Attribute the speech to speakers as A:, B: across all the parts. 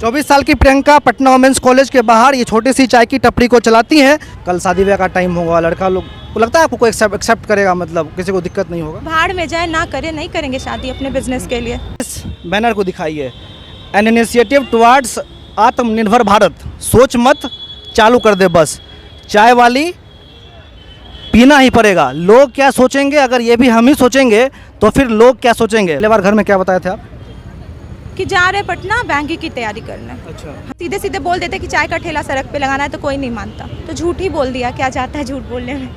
A: 24 साल की Priyanka Patna women's college के बाहर ये छोटी सी चाय की टपरी को चलाती हैं। कल शादी ब्याह का टाइम होगा, लड़का लोग को लगता है आपको एक्सेप्ट करेगा, मतलब किसी को दिक्कत नहीं होगा?
B: भाड़ में जाए ना करे, नहीं करेंगे शादी अपने बिजनेस के लिए।
A: इस बैनर को दिखाइए, एन इनिशिएटिव टुवार्ड्स आत्मनिर्भर भारत, सोच मत चालू कर दे बस, चाय वाली पीना ही पड़ेगा। लोग क्या सोचेंगे? अगर ये भी हम ही सोचेंगे तो फिर लोग क्या सोचेंगे? पहले बार घर में क्या बताए थे आप?
B: कि जा रहे पटना बैंक की तैयारी करने।
A: अच्छा।
B: सीधे सीधे बोल देते कि चाय का ठेला सड़क पे लगाना है तो कोई नहीं मानता, तो झूठ ही बोल दिया। क्या जाता है झूठ बोलने में।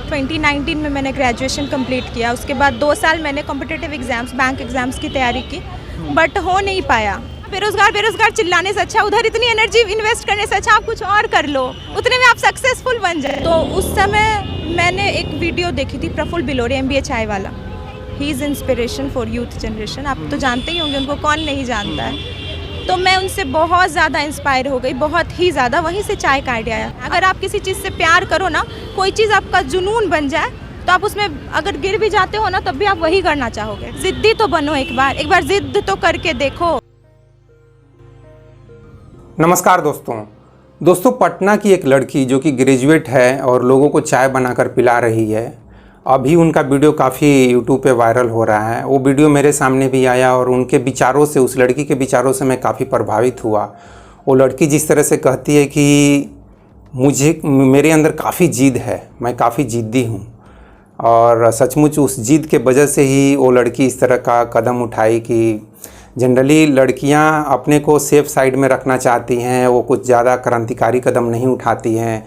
B: 2019 में मैंने ग्रेजुएशन कंप्लीट किया, उसके बाद 2 साल मैंने कॉम्पिटिटिव एग्जाम्स, बैंक एग्जाम्स की तैयारी की, बट हो नहीं पाया। बेरोजगार चिल्लाने से अच्छा, उधर इतनी एनर्जी इन्वेस्ट करने से अच्छा आप कुछ और कर लो, उतने में आप सक्सेसफुल बन जाए। तो उस समय मैंने एक वीडियो देखी थी, प्रफुल्ल बिलोरी, MBA चाय वाला। He is inspiration for youth generation, आप तो जानते ही होंगे उनको, कौन नहीं जानता है। तो मैं उनसे बहुत ज़्यादा इंस्पायर हो गई, बहुत ही ज़्यादा। वहीं से चाय का आइडिया आया। अगर आप किसी चीज़ से प्यार करो ना, कोई चीज़ आपका जुनून बन जाए, तो आप उसमें अगर गिर भी जाते हो ना, तब भी आप वही करना चाहोगे। ज़िद्दी तो बनो, एक बार ज़िद्द तो करके देखो।
C: नमस्कार दोस्तों, पटना की एक लड़की जो कि ग्रेजुएट है और लोगों को चाय बनाकर पिला रही है। अभी उनका वीडियो काफ़ी यूट्यूब पे वायरल हो रहा है। वो वीडियो मेरे सामने भी आया और उनके विचारों से, उस लड़की के विचारों से मैं काफ़ी प्रभावित हुआ। वो लड़की जिस तरह से कहती है कि मेरे अंदर काफ़ी जिद है, मैं काफ़ी जिद्दी हूँ, और सचमुच उस जिद के वजह से ही वो लड़की इस तरह का कदम उठाई कि जनरली लड़कियां अपने को सेफ साइड में रखना चाहती हैं, वो कुछ ज़्यादा क्रांतिकारी कदम नहीं उठाती हैं।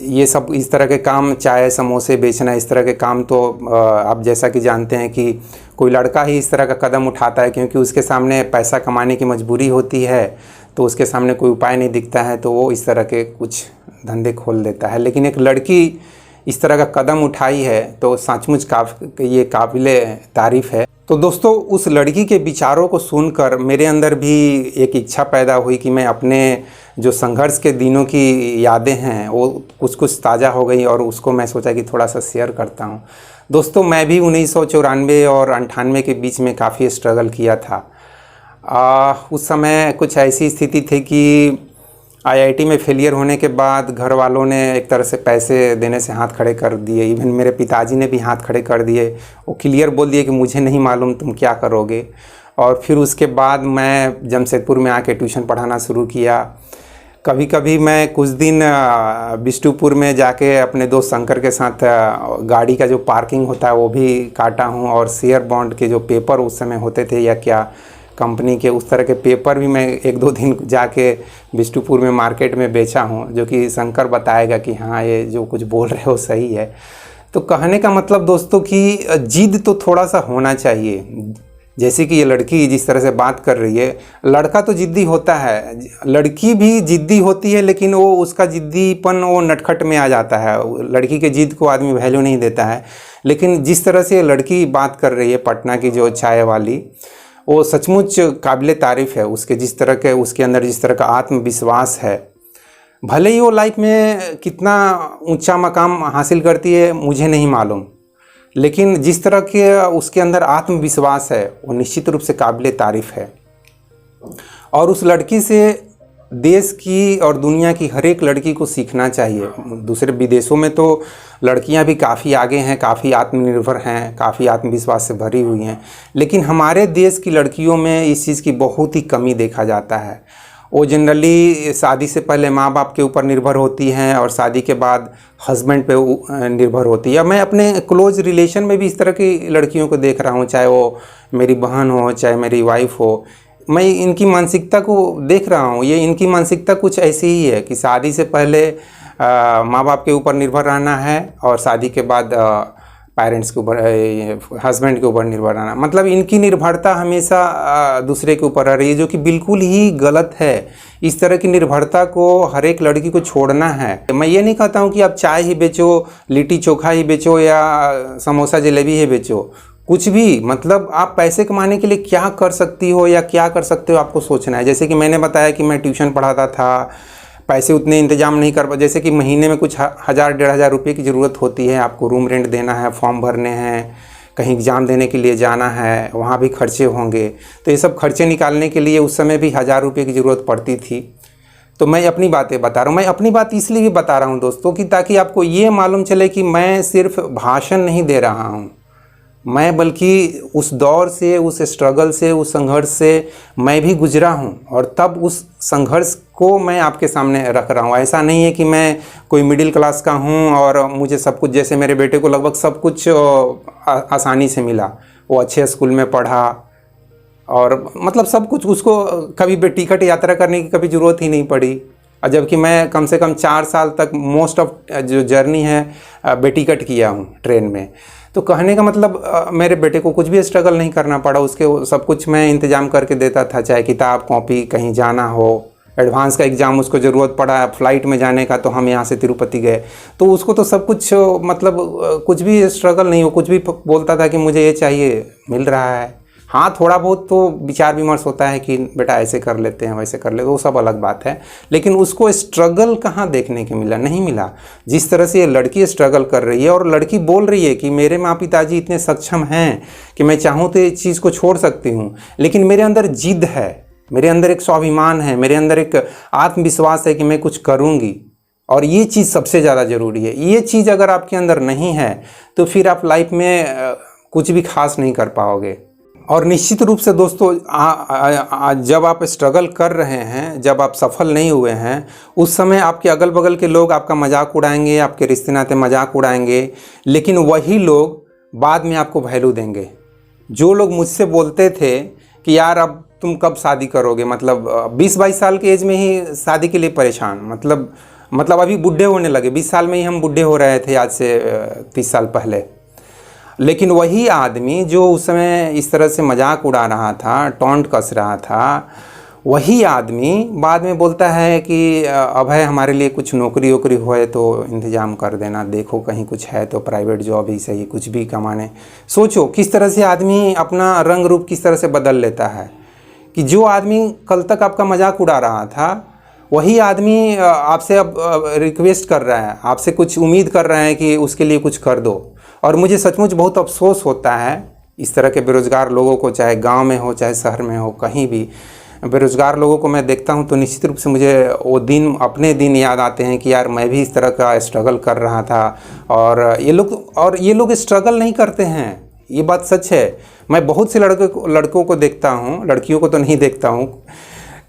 C: ये सब इस तरह के काम, चाय समोसे बेचना, इस तरह के काम तो आप जैसा कि जानते हैं कि कोई लड़का ही इस तरह का कदम उठाता है, क्योंकि उसके सामने पैसा कमाने की मजबूरी होती है, तो उसके सामने कोई उपाय नहीं दिखता है, तो वो इस तरह के कुछ धंधे खोल देता है। लेकिन एक लड़की इस तरह का कदम उठाई है तो सचमुच ये काबिले तारीफ़ है। तो दोस्तों, उस लड़की के विचारों को सुनकर मेरे अंदर भी एक इच्छा पैदा हुई कि मैं अपने जो संघर्ष के दिनों की यादें हैं वो कुछ ताज़ा हो गई, और उसको मैं सोचा कि थोड़ा सा शेयर करता हूँ। दोस्तों, मैं भी 1994 और 98 के बीच में काफ़ी स्ट्रगल किया था। उस समय कुछ ऐसी स्थिति थी कि IIT में फेलियर होने के बाद घर वालों ने एक तरह से पैसे देने से हाथ खड़े कर दिए। इवन मेरे पिताजी ने भी हाथ खड़े कर दिए। वो क्लियर बोल दिए कि मुझे नहीं मालूम तुम क्या करोगे। और फिर उसके बाद मैं जमशेदपुर में आके ट्यूशन पढ़ाना शुरू किया। कभी कभी मैं कुछ दिन बिष्टुपुर में जाके अपने दोस्त शंकर के साथ गाड़ी का जो पार्किंग होता है वो भी काटा हूँ, और शेयर बॉन्ड के जो पेपर उस समय होते थे या क्या कंपनी के, उस तरह के पेपर भी मैं 1-2 दिन जाके बिष्टुपुर में मार्केट में बेचा हूँ, जो कि शंकर बताएगा कि हाँ ये जो कुछ बोल रहे हो सही है। तो कहने का मतलब दोस्तों कि जिद तो थोड़ा सा होना चाहिए। जैसे कि ये लड़की जिस तरह से बात कर रही है, लड़का तो जिद्दी होता है, लड़की भी जिद्दी होती है, लेकिन वो उसका जिद्दीपन वो नटखट में आ जाता है। लड़की के जिद को आदमी वैल्यू नहीं देता है। लेकिन जिस तरह से लड़की बात कर रही है, पटना की जो चाय वाली, वो सचमुच काबिले तारीफ़ है। उसके अंदर जिस तरह का आत्मविश्वास है, भले ही वो लाइफ में कितना ऊंचा मकाम हासिल करती है मुझे नहीं मालूम, लेकिन जिस तरह के उसके अंदर आत्मविश्वास है वो निश्चित रूप से काबिले तारीफ़ है। और उस लड़की से देश की और दुनिया की हर एक लड़की को सीखना चाहिए। दूसरे विदेशों में तो लड़कियां भी काफ़ी आगे हैं, काफ़ी आत्मनिर्भर हैं, काफ़ी आत्मविश्वास से भरी हुई हैं, लेकिन हमारे देश की लड़कियों में इस चीज़ की बहुत ही कमी देखा जाता है। वो जनरली शादी से पहले माँ बाप के ऊपर निर्भर होती हैं और शादी के बाद हस्बैंड पे निर्भर होती है। मैं अपने क्लोज रिलेशन में भी इस तरह की लड़कियों को देख रहा हूँ, चाहे वो मेरी बहन हो, चाहे मेरी वाइफ हो। मैं इनकी मानसिकता को देख रहा हूँ। ये इनकी मानसिकता कुछ ऐसी ही है कि शादी से पहले माँ बाप के ऊपर निर्भर रहना है, और शादी के बाद पेरेंट्स के ऊपर, हस्बैंड के ऊपर निर्भर रहना। मतलब इनकी निर्भरता हमेशा दूसरे के ऊपर रह रही है, जो कि बिल्कुल ही गलत है। इस तरह की निर्भरता को हर एक लड़की को छोड़ना है। मैं ये नहीं कहता हूँ कि आप चाय ही बेचो, लिट्टी चोखा ही बेचो, या समोसा जलेबी ही बेचो, कुछ भी। मतलब आप पैसे कमाने के लिए क्या कर सकती हो या क्या कर सकते हो आपको सोचना है। जैसे कि मैंने बताया कि मैं ट्यूशन पढ़ाता था, पैसे उतने इंतजाम नहीं कर पा, जैसे कि महीने में कुछ 1000-1500 रुपये की ज़रूरत होती है। आपको रूम रेंट देना है, फॉर्म भरने हैं, कहीं एग्ज़ाम देने के लिए जाना है, वहाँ भी खर्चे होंगे। तो ये सब खर्चे निकालने के लिए उस समय भी 1000 रुपये की ज़रूरत पड़ती थी। तो मैं अपनी बातें बता रहा हूँ। मैं अपनी बात इसलिए भी बता रहा हूँ दोस्तों कि ताकि आपको ये मालूम चले कि मैं सिर्फ भाषण नहीं दे रहा हूँ, मैं बल्कि उस दौर से, उस स्ट्रगल से, उस संघर्ष से मैं भी गुजरा हूँ और तब उस संघर्ष को मैं आपके सामने रख रहा हूँ। ऐसा नहीं है कि मैं कोई मिडिल क्लास का हूँ और मुझे सब कुछ, जैसे मेरे बेटे को लगभग सब कुछ आसानी से मिला, वो अच्छे स्कूल में पढ़ा और मतलब सब कुछ, उसको कभी भी टिकट यात्रा करने की कभी ज़रूरत ही नहीं पड़ी। और जबकि मैं कम से कम 4 साल तक मोस्ट ऑफ जो जर्नी है बेटिकट किया हूँ ट्रेन में। तो कहने का मतलब मेरे बेटे को कुछ भी स्ट्रगल नहीं करना पड़ा, उसके सब कुछ मैं इंतज़ाम करके देता था, चाहे किताब कॉपी, कहीं जाना हो, एडवांस का एग्ज़ाम उसको ज़रूरत पड़ा फ़्लाइट में जाने का, तो हम यहाँ से तिरुपति गए, तो उसको तो सब कुछ मतलब कुछ भी स्ट्रगल नहीं हो, कुछ भी बोलता था कि मुझे ये चाहिए, मिल रहा है। हाँ, थोड़ा बहुत तो विचार विमर्श होता है कि बेटा ऐसे कर लेते हैं, वैसे कर लेते, वो सब अलग बात है, लेकिन उसको स्ट्रगल कहाँ देखने को मिला? नहीं मिला। जिस तरह से ये लड़की स्ट्रगल कर रही है और लड़की बोल रही है कि मेरे माँ पिताजी इतने सक्षम हैं कि मैं चाहूँ तो इस चीज़ को छोड़ सकती हूँ, लेकिन मेरे अंदर जिद है, मेरे अंदर एक स्वाभिमान है, मेरे अंदर एक आत्मविश्वास है कि मैं कुछ करूँगी, और ये चीज़ सबसे ज़्यादा ज़रूरी है। ये चीज़ अगर आपके अंदर नहीं है तो फिर आप लाइफ में कुछ भी खास नहीं कर पाओगे। और निश्चित रूप से दोस्तों जब आप स्ट्रगल कर रहे हैं, जब आप सफल नहीं हुए हैं, उस समय आपके अगल बगल के लोग आपका मजाक उड़ाएंगे, आपके रिश्ते नाते मजाक उड़ाएंगे, लेकिन वही लोग बाद में आपको वैल्यू देंगे। जो लोग मुझसे बोलते थे कि यार अब तुम कब शादी करोगे, मतलब 20-22 साल के एज में ही शादी के लिए परेशान, मतलब अभी बूढ़े होने लगे, 20 साल में ही हम बूढ़े हो रहे थे आज से 30 साल पहले। लेकिन वही आदमी जो उस समय इस तरह से मजाक उड़ा रहा था, टॉन्ट कस रहा था, वही आदमी बाद में बोलता है कि अभय हमारे लिए कुछ नौकरी वोकरी होए तो इंतज़ाम कर देना, देखो कहीं कुछ है तो प्राइवेट जॉब ही सही, कुछ भी कमाने। सोचो किस तरह से आदमी अपना रंग रूप किस तरह से बदल लेता है, कि जो आदमी कल तक आपका मजाक उड़ा रहा था, वही आदमी आपसे अब रिक्वेस्ट कर रहा है, आपसे कुछ उम्मीद कर रहा है कि उसके लिए कुछ कर दो। और मुझे सचमुच बहुत अफसोस होता है इस तरह के बेरोज़गार लोगों को, चाहे गांव में हो चाहे शहर में हो, कहीं भी बेरोज़गार लोगों को मैं देखता हूं तो निश्चित रूप से मुझे वो दिन, अपने दिन याद आते हैं कि यार मैं भी इस तरह का स्ट्रगल कर रहा था। और ये लोग स्ट्रगल नहीं करते हैं, ये बात सच है। मैं बहुत से लड़कों को देखता हूँ, लड़कियों को तो नहीं देखता हूँ,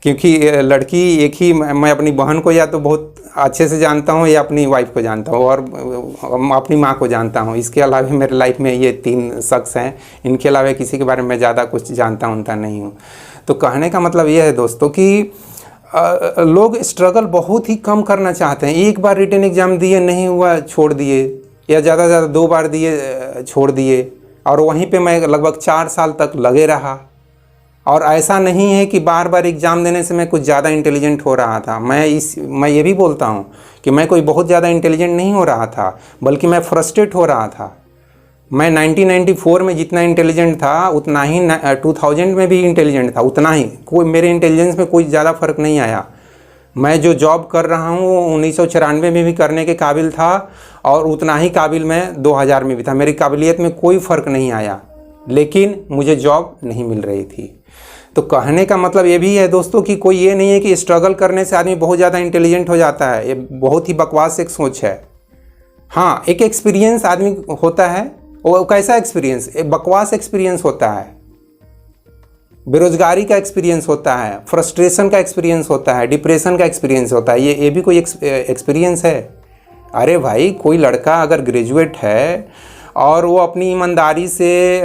C: क्योंकि लड़की एक ही, मैं अपनी बहन को या तो बहुत अच्छे से जानता हूँ या अपनी वाइफ को जानता हूँ और अपनी माँ को जानता हूँ। इसके अलावा मेरे लाइफ में ये 3 शख्स हैं, इनके अलावा किसी के बारे में ज़्यादा कुछ जानता उनता नहीं हूँ। तो कहने का मतलब ये है दोस्तों कि लोग स्ट्रगल बहुत ही कम करना चाहते हैं। एक बार रिटन एग्ज़ाम दिए, नहीं हुआ, छोड़ दिए, या ज़्यादा से ज़्यादा 2 बार दिए, छोड़ दिए, और वहीं पे मैं लगभग 4 साल तक लगे रहा। और ऐसा नहीं है कि बार बार एग्ज़ाम देने से मैं कुछ ज़्यादा इंटेलिजेंट हो रहा था। मैं ये भी बोलता हूँ कि मैं कोई बहुत ज़्यादा इंटेलिजेंट नहीं हो रहा था, बल्कि मैं फ्रस्ट्रेट हो रहा था। मैं 1994 में जितना इंटेलिजेंट था उतना ही 2000 में भी इंटेलिजेंट था, उतना ही। कोई मेरे इंटेलिजेंस में कोई ज़्यादा फ़र्क नहीं आया। मैं जो जॉब कर रहा हूँ वो 1994 में भी करने के काबिल था और उतना ही काबिल मैं 2000 में भी था। मेरी काबिलियत में कोई फ़र्क नहीं आया, लेकिन मुझे जॉब नहीं मिल रही थी। तो कहने का मतलब ये भी है दोस्तों कि कोई ये नहीं है कि स्ट्रगल करने से आदमी बहुत ज़्यादा इंटेलिजेंट हो जाता है। ये बहुत ही बकवास एक सोच है। हाँ, एक एक्सपीरियंस आदमी होता है, वो कैसा एक्सपीरियंस? एक बकवास एक्सपीरियंस होता है, बेरोजगारी का एक्सपीरियंस होता है, फ्रस्ट्रेशन का एक्सपीरियंस होता है, डिप्रेशन का एक्सपीरियंस होता है। ये भी कोई एक्सपीरियंस है? अरे भाई, कोई लड़का अगर ग्रेजुएट है और वो अपनी ईमानदारी से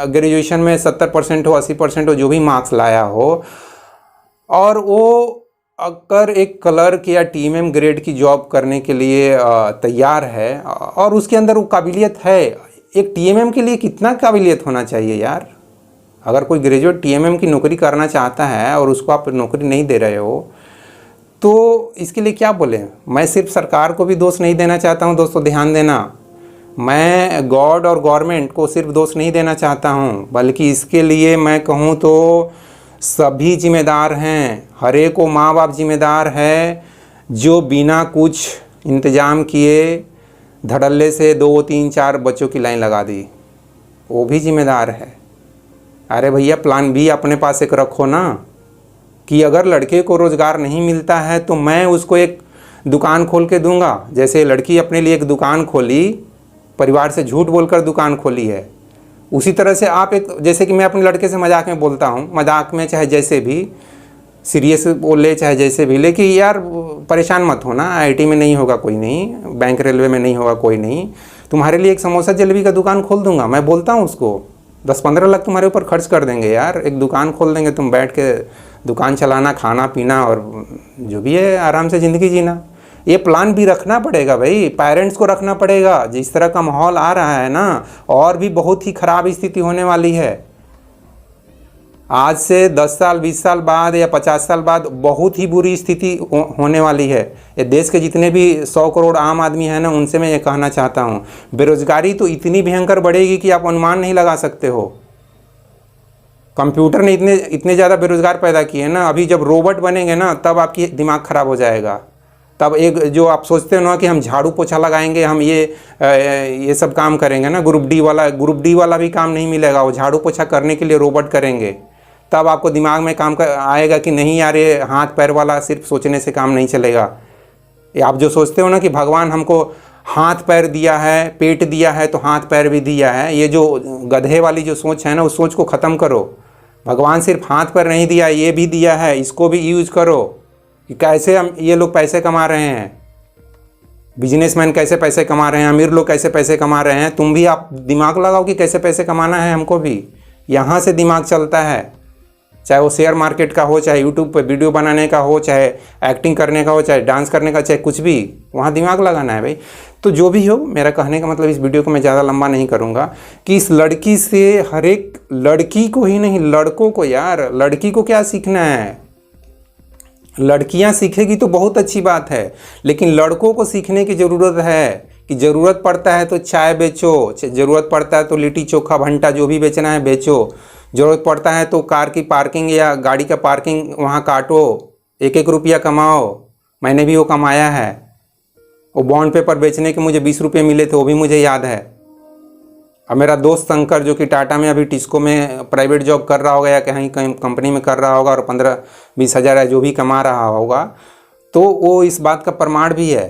C: ग्रेजुएशन में 70% हो, 80% हो, जो भी मार्क्स लाया हो, और वो अगर एक क्लर्क या टीएमएम ग्रेड की जॉब करने के लिए तैयार है और उसके अंदर वो काबिलियत है। एक टीएमएम के लिए कितना काबिलियत होना चाहिए यार? अगर कोई ग्रेजुएट टीएमएम की नौकरी करना चाहता है और उसको आप नौकरी नहीं दे रहे हो, तो इसके लिए क्या बोलें? मैं सिर्फ सरकार को भी दोष नहीं देना चाहता हूँ दोस्तों, ध्यान देना। मैं गॉड और गवर्नमेंट को सिर्फ दोष नहीं देना चाहता हूँ, बल्कि इसके लिए मैं कहूँ तो सभी जिम्मेदार हैं। हर एक को माँ बाप जिम्मेदार है जो बिना कुछ इंतज़ाम किए धड़ल्ले से 2, 3, 4 बच्चों की लाइन लगा दी। वो भी जिम्मेदार है। अरे भैया प्लान बी अपने पास एक रखो ना, कि अगर लड़के को रोज़गार नहीं मिलता है तो मैं उसको एक दुकान खोल के दूंगा। जैसे लड़की अपने लिए एक दुकान खोली, परिवार से झूठ बोलकर दुकान खोली है, उसी तरह से आप एक, जैसे कि मैं अपने लड़के से मजाक में बोलता हूँ, मजाक में चाहे जैसे भी, सीरियस बोले चाहे जैसे भी, लेकिन यार परेशान मत होना, आईआईटी में नहीं होगा कोई नहीं, बैंक रेलवे में नहीं होगा कोई नहीं, तुम्हारे लिए एक समोसा जलेबी का दुकान खोल दूंगा। मैं बोलता हूँ उसको 10-15 लाख तुम्हारे ऊपर खर्च कर देंगे यार, एक दुकान खोल देंगे, तुम बैठ के दुकान चलाना, खाना पीना और जो भी है आराम से ज़िंदगी जीना। ये प्लान भी रखना पड़ेगा भाई, पेरेंट्स को रखना पड़ेगा। जिस तरह का माहौल आ रहा है ना, और भी बहुत ही ख़राब स्थिति होने वाली है। आज से 10 साल 20 साल बाद या 50 साल बाद बहुत ही बुरी स्थिति होने वाली है। ये देश के जितने भी 100 करोड़ आम आदमी हैं ना, उनसे मैं ये कहना चाहता हूँ, बेरोजगारी तो इतनी भयंकर बढ़ेगी कि आप अनुमान नहीं लगा सकते हो। कंप्यूटर ने इतने ज़्यादा बेरोजगार पैदा किए ना, अभी जब रोबोट बनेंगे ना तब आपकी दिमाग ख़राब हो जाएगा। तब एक जो आप सोचते हो ना कि हम झाड़ू पोछा लगाएंगे, हम ये सब काम करेंगे ना, ग्रुप डी वाला भी काम नहीं मिलेगा, वो झाड़ू पोछा करने के लिए रोबोट करेंगे। तब आपको दिमाग में आएगा कि नहीं यार, ये हाथ पैर वाला सिर्फ सोचने से काम नहीं चलेगा। ये आप जो सोचते हो ना कि भगवान हमको हाथ पैर दिया है, पेट दिया है तो हाथ पैर भी दिया है, ये जो गधे वाली जो सोच है ना, उस सोच को ख़त्म करो। भगवान सिर्फ हाथ पैर नहीं दिया, ये भी दिया है, इसको भी यूज करो कि कैसे हम ये लोग पैसे कमा रहे हैं, बिजनेसमैन कैसे पैसे कमा रहे हैं, अमीर लोग कैसे पैसे कमा रहे हैं। तुम भी आप दिमाग लगाओ कि कैसे पैसे कमाना है हमको भी। यहाँ से दिमाग चलता है, चाहे वो शेयर मार्केट का हो, चाहे यूट्यूब पर वीडियो बनाने का हो, चाहे एक्टिंग करने का हो, चाहे डांस करने का, चाहे कुछ भी, वहाँ दिमाग लगाना है भाई। तो जो भी हो, मेरा कहने का मतलब, इस वीडियो को मैं ज़्यादा लंबा नहीं करूँगा, कि इस लड़की से, हर एक लड़की को ही नहीं, लड़कों को यार, लड़की को क्या सीखना है। लड़कियां सीखेगी तो बहुत अच्छी बात है, लेकिन लड़कों को सीखने की ज़रूरत है कि ज़रूरत पड़ता है तो चाय बेचो, ज़रूरत पड़ता है तो लिट्टी चोखा भंटा जो भी बेचना है बेचो, ज़रूरत पड़ता है तो कार की पार्किंग या गाड़ी का पार्किंग वहाँ काटो, 1-1 रुपया कमाओ। मैंने भी वो कमाया है। वो बॉन्ड पेपर बेचने के मुझे 20 रुपये मिले थे, वो भी मुझे याद है। और मेरा दोस्त शंकर जो कि टाटा में अभी टिस्को में प्राइवेट जॉब कर रहा होगा या कहीं कंपनी में कर रहा होगा, और 15-20 हज़ार है जो भी कमा रहा होगा, तो वो इस बात का प्रमाण भी है।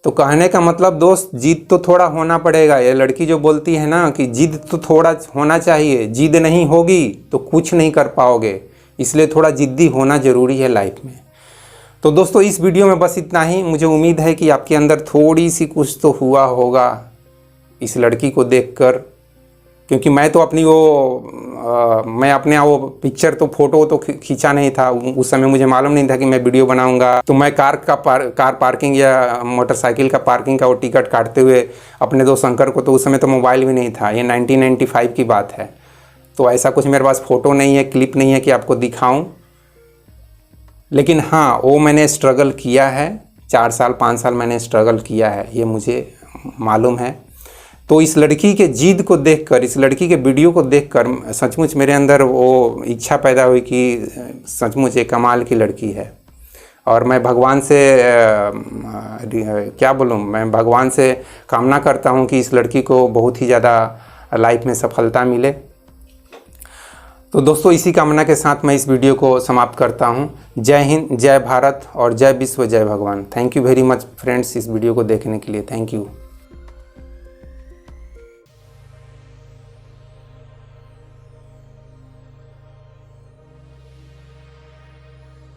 C: तो कहने का मतलब दोस्त, जिद तो थोड़ा होना पड़ेगा। ये लड़की जो बोलती है ना कि जिद तो थोड़ा होना चाहिए, जिद नहीं होगी तो कुछ नहीं कर पाओगे, इसलिए थोड़ा जिद्दी होना ज़रूरी है लाइफ में। तो दोस्तों, इस वीडियो में बस इतना ही। मुझे उम्मीद है कि आपके अंदर थोड़ी सी कुछ तो हुआ होगा इस लड़की को देखकर, क्योंकि मैं तो अपनी मैं अपने वो पिक्चर तो फोटो तो खींचा नहीं था उस समय, मुझे मालूम नहीं था कि मैं वीडियो बनाऊंगा। तो मैं कार पार्किंग या मोटरसाइकिल का पार्किंग का वो टिकट काटते हुए अपने दोस्त शंकर को, तो उस समय तो मोबाइल भी नहीं था, ये 1995 की बात है। तो ऐसा कुछ मेरे पास फ़ोटो नहीं है, क्लिप नहीं है कि आपको दिखाऊँ, लेकिन हाँ, वो मैंने स्ट्रगल किया है, 4 साल 5 साल मैंने स्ट्रगल किया है, ये मुझे मालूम है। तो इस लड़की के जिद को देखकर, इस लड़की के वीडियो को देखकर सचमुच मेरे अंदर वो इच्छा पैदा हुई कि सचमुच एक कमाल की लड़की है। और मैं भगवान से क्या बोलूँ, मैं भगवान से कामना करता हूँ कि इस लड़की को बहुत ही ज़्यादा लाइफ में सफलता मिले। तो दोस्तों, इसी कामना के साथ मैं इस वीडियो को समाप्त करता हूँ। जय हिंद, जय भारत और जय विश्व, जय भगवान। Thank you very much friends, इस वीडियो को देखने के लिए। Thank you.